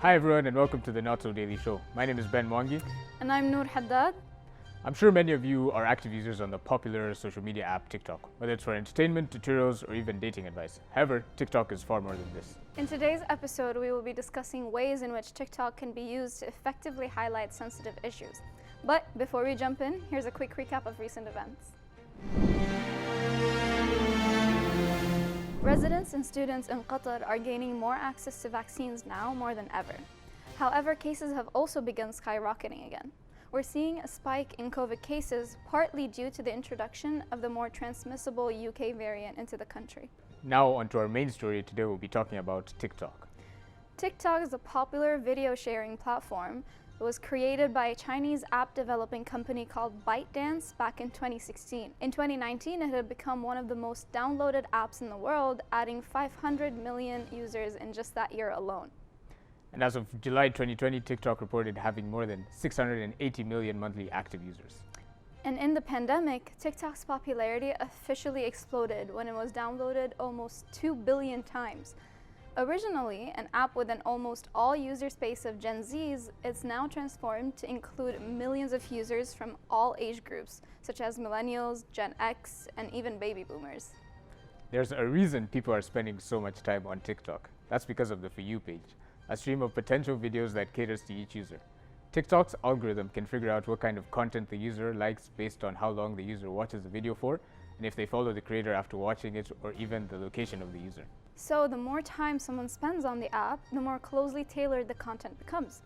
Hi everyone and welcome to the Not So Daily Show. My name is Ben Mwangi. And I'm Noor Haddad. I'm sure many of you are active users on the popular social media app TikTok, whether it's for entertainment, tutorials, or even dating advice. However, TikTok is far more than this. In today's episode, we will be discussing ways in which TikTok can be used to effectively highlight sensitive issues. But before we jump in, here's a quick recap of recent events. Residents and students in Qatar are gaining more access to vaccines now more than ever. However, cases have also begun skyrocketing again. We're seeing a spike in COVID cases, partly due to the introduction of the more transmissible UK variant into the country. Now onto our main story. Today we'll be talking about TikTok. TikTok is a popular video sharing platform. It was created by a Chinese app developing company called ByteDance back in 2016. In 2019, it had become one of the most downloaded apps in the world, adding 500 million users in just that year alone. And as of July 2020, TikTok reported having more than 680 million monthly active users. And in the pandemic, TikTok's popularity officially exploded when it was downloaded almost 2 billion times. Originally an app with an almost all user space of Gen Zs, it's now transformed to include millions of users from all age groups, such as millennials, Gen X, and even baby boomers. There's a reason people are spending so much time on TikTok. That's because of the For You page, a stream of potential videos that caters to each user. TikTok's algorithm can figure out what kind of content the user likes based on how long the user watches the video for, and if they follow the creator after watching it, or even the location of the user. So the more time someone spends on the app, the more closely tailored the content becomes.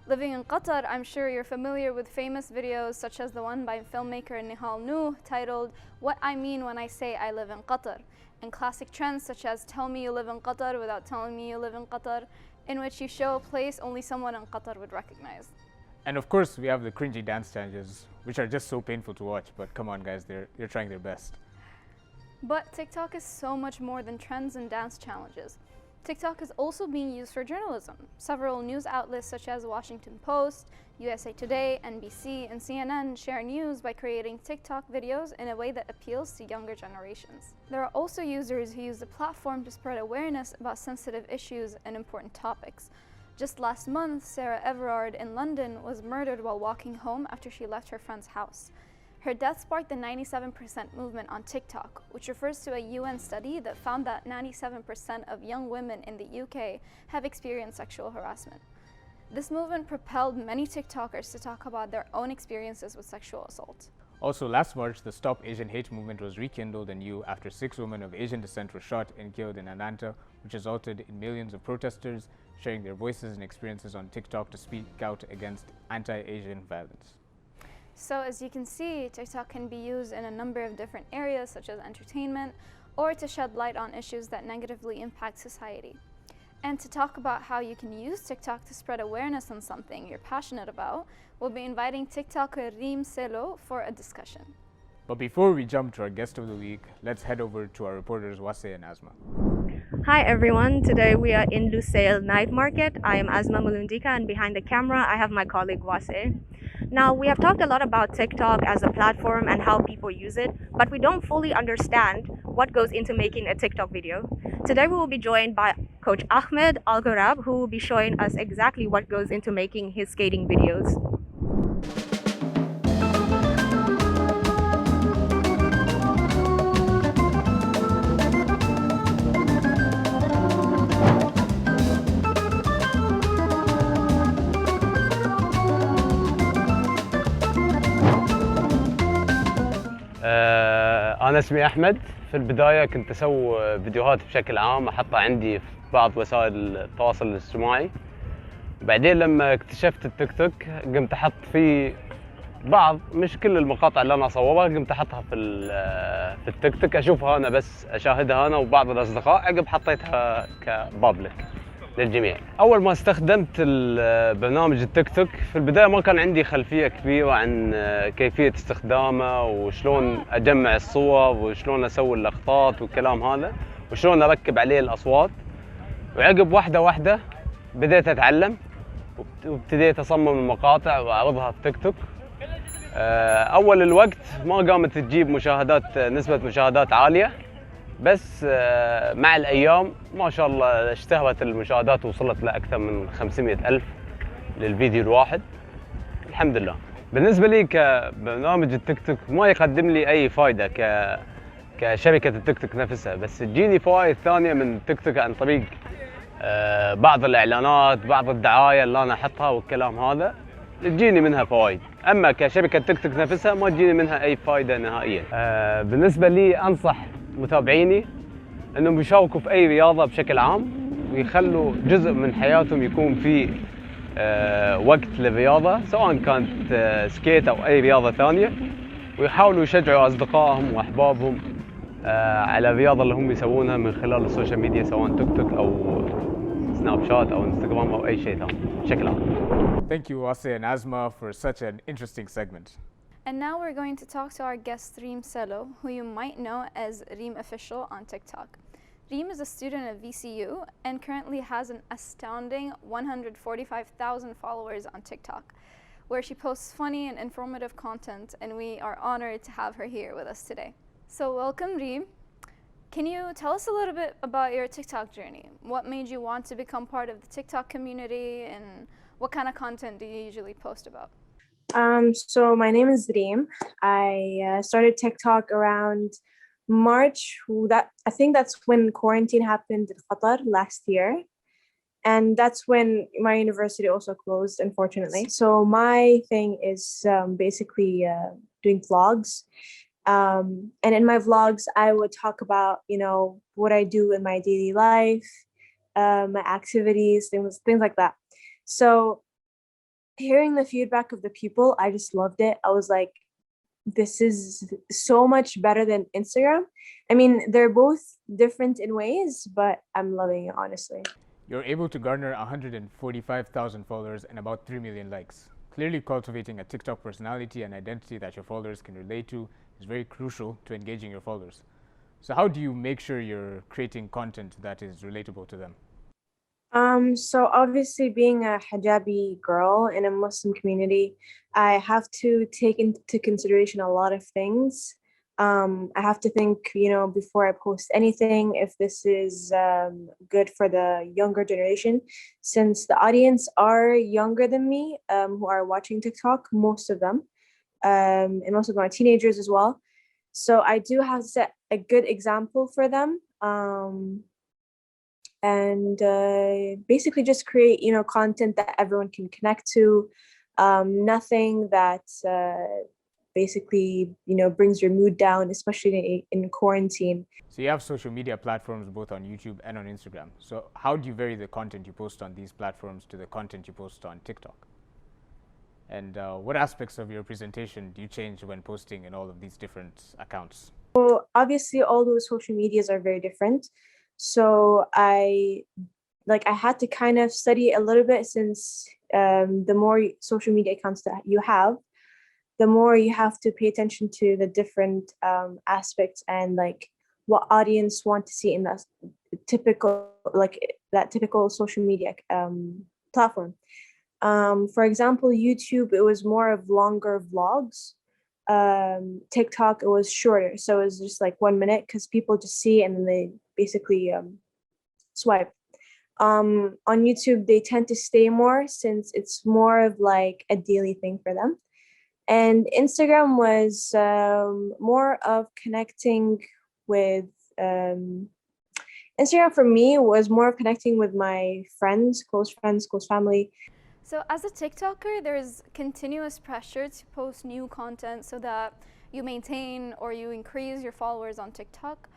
Living in Qatar, I'm sure you're familiar with famous videos such as the one by filmmaker Nihal Nuh titled "What I Mean When I Say I Live in Qatar," and classic trends such as "Tell me you live in Qatar without telling me you live in Qatar," in which you show a place only someone in Qatar would recognize. And of course, we have the cringy dance challenges, which are just so painful to watch, but come on guys, they're trying their best. But TikTok is so much more than trends and dance challenges. TikTok is also being used for journalism. Several news outlets such as Washington Post, USA Today, NBC, and CNN share news by creating TikTok videos in a way that appeals to younger generations. There are also users who use the platform to spread awareness about sensitive issues and important topics. Just last month, Sarah Everard in London was murdered while walking home after she left her friend's house. Her death sparked the 97% movement on TikTok, which refers to a UN study that found that 97% of young women in the UK have experienced sexual harassment. This movement propelled many TikTokers to talk about their own experiences with sexual assault. Also, last March, the Stop Asian Hate movement was rekindled anew after 6 women of Asian descent were shot and killed in Atlanta, which resulted in millions of protesters sharing their voices and experiences on TikTok to speak out against anti-Asian violence. So as you can see, TikTok can be used in a number of different areas such as entertainment or to shed light on issues that negatively impact society. And to talk about how you can use TikTok to spread awareness on something you're passionate about, we'll be inviting TikToker Reem Selo for a discussion. But before we jump to our guest of the week, let's head over to our reporters Wase and Asma. Hi everyone, today we are in Lusail Night Market. I am Asma Mulundika and behind the camera I have my colleague Wase. Now, we have talked a lot about TikTok as a platform and how people use it, but we don't fully understand what goes into making a TikTok video. Today we will be joined by Coach Ahmed Al-Ghorab, who will be showing us exactly what goes into making his skating videos. أنا اسمي أحمد. في البداية كنت أسوي فيديوهات بشكل عام أحطها عندي في بعض وسائل التواصل الاجتماعي. بعدين لما اكتشفت التيك توك قمت أحط فيه بعض، مش كل المقاطع اللي أنا أصورها، قمت أحطها في التيك توك أشوفها أنا بس، أشاهدها أنا وبعض الأصدقاء، عقب حطيتها كبابليك للجميع. أول ما استخدمت برنامج التيك توك في البداية ما كان عندي خلفية كبيرة عن كيفية استخدامه وشلون أجمع الصور وشلون أسوي اللقطات والكلام هذا وشلون أركب عليه الأصوات. وعقب واحدة واحدة بديت أتعلم وابتديت أصمم المقاطع وأعرضها في تيك توك. أول الوقت ما قامت تجيب نسبة مشاهدات عالية، بس مع الأيام ما شاء الله اشتهرت المشاهدات وصلت لأكثر من 500 ألف للفيديو الواحد الحمد لله. بالنسبة لي كبرنامج التيك توك ما يقدم لي أي فائدة كشركة التيك توك نفسها، بس تجيني فوائد ثانية من التيك توك عن طريق بعض الإعلانات، بعض الدعاية اللي أنا أحطها والكلام هذا تجيني منها فوائد. أما كشركة تيك توك نفسها ما تجيني منها أي فائدة نهائيا. بالنسبة لي أنصح متابعيني أنهم يشاركوا في أي رياضة بشكل عام ويخلوا جزء من حياتهم يكون في وقت للرياضة، سواء كانت سكيت أو أي رياضة ثانية، ويحاولوا يشجعوا أصدقائهم وأحبابهم على الرياضة اللي هم يسوونها من خلال السوشيال ميديا، سواء تيك توك أو سناب شات أو انستغرام أو أي شيء ثاني بشكل عام. Thank you, Wase and Asma, for such an interesting segment. And now we're going to talk to our guest Reem Selo, who you might know as Reem Official on TikTok. Reem is a student at VCU and currently has an astounding 145,000 followers on TikTok, where she posts funny and informative content, and we are honored to have her here with us today. So welcome, Reem. Can you tell us a little bit about your TikTok journey? What made you want to become part of the TikTok community, and what kind of content do you usually post about? So my name is Reem. I started TikTok around March. I think that's when quarantine happened in Qatar last year. And that's when my university also closed, unfortunately. So my thing is basically doing vlogs. And in my vlogs, I would talk about, what I do in my daily life, my activities, things like that. So hearing the feedback of the people, I just loved it. I was like, this is so much better than Instagram. I mean, they're both different in ways, but I'm loving it, honestly. You're able to garner 145,000 followers and about 3 million likes. Clearly cultivating a TikTok personality and identity that your followers can relate to is very crucial to engaging your followers. So how do you make sure you're creating content that is relatable to them? So obviously being a hijabi girl in a Muslim community, I have to take into consideration a lot of things. I have to think, before I post anything, if this is good for the younger generation, since the audience are younger than me, who are watching TikTok, most of them, and most of them are teenagers as well. So I do have to set a good example for them. And basically just create, content that everyone can connect to. Nothing that basically, brings your mood down, especially in quarantine. So you have social media platforms both on YouTube and on Instagram. So how do you vary the content you post on these platforms to the content you post on TikTok? And what aspects of your presentation do you change when posting in all of these different accounts? So obviously all those social medias are very different. So I had to kind of study a little bit, since the more social media accounts that you have, the more you have to pay attention to the different aspects and what audience want to see in that typical social media platform. For example, YouTube, it was more of longer vlogs. TikTok, it was shorter, so it was just 1 minute because people just see and then they basically swipe. On YouTube, they tend to stay more since it's more of a daily thing for them. And Instagram was more of connecting with Instagram for me was more of connecting with my friends, close family. So as a TikToker, there's continuous pressure to post new content so that you maintain or you increase your followers on TikTok.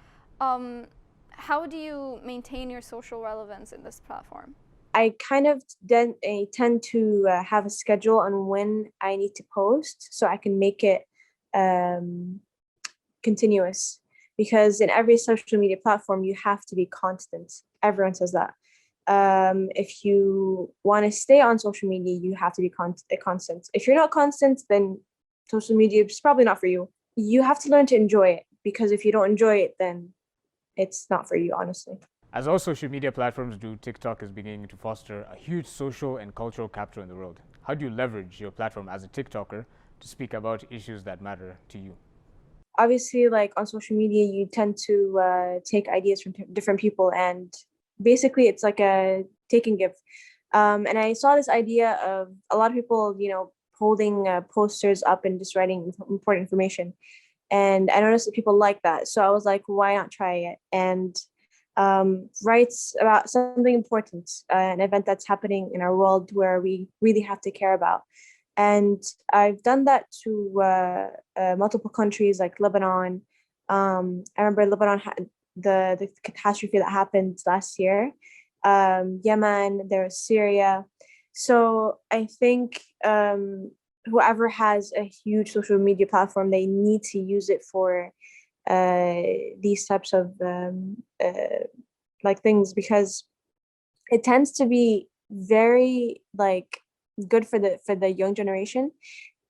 How do you maintain your social relevance in this platform? I kind of tend to have a schedule on when I need to post so I can make it continuous. Because in every social media platform, you have to be constant. Everyone says that. If you want to stay on social media, you have to be constant. If you're not constant, then social media is probably not for you. You have to learn to enjoy it, because if you don't enjoy it, then it's not for you, honestly. As all social media platforms do, TikTok is beginning to foster a huge social and cultural capital in the world. How do you leverage your platform as a TikToker to speak about issues that matter to you? obviously, like on social media, you tend to take ideas from different people, and basically, it's like a take and give. And I saw this idea of a lot of people, holding posters up and just writing important information. And I noticed that people like that. So I was like, why not try it? And writes about something important, an event that's happening in our world where we really have to care about. And I've done that to multiple countries like Lebanon. I remember Lebanon had the catastrophe that happened last year. Yemen, there was Syria. So I think whoever has a huge social media platform, they need to use it for these types of like things, because it tends to be very like good for the young generation.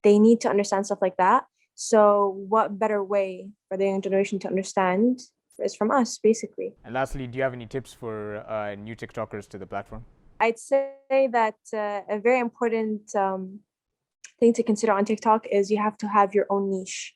They need to understand stuff like that. So what better way for the young generation to understand is from us, basically. And lastly, do you have any tips for new TikTokers to the platform? I'd say that a very important thing to consider on TikTok is you have to have your own niche.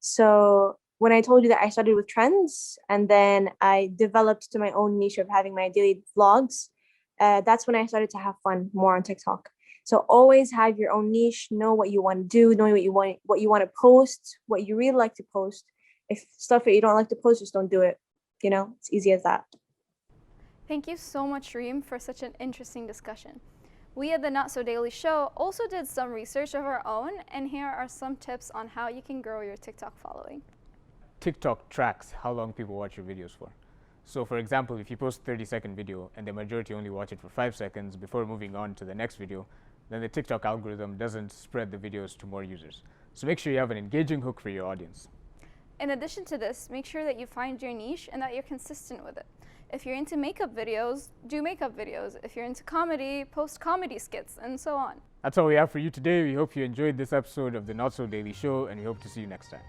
So when I told you that I started with trends and then I developed to my own niche of having my daily vlogs, that's when I started to have fun more on TikTok. So always have your own niche, know what you want to do, know what you want to post, what you really like to post. If stuff that you don't like to post, just don't do it. It's easy as that. Thank you so much, Reem, for such an interesting discussion. We at the Not So Daily Show also did some research of our own, and here are some tips on how you can grow your TikTok following. TikTok tracks how long people watch your videos for. So for example, if you post a 30-second video and the majority only watch it for 5 seconds before moving on to the next video, then the TikTok algorithm doesn't spread the videos to more users. So make sure you have an engaging hook for your audience. In addition to this, make sure that you find your niche and that you're consistent with it. If you're into makeup videos, do makeup videos. If you're into comedy, post comedy skits, and so on. That's all we have for you today. We hope you enjoyed this episode of the Not So Daily Show, and we hope to see you next time.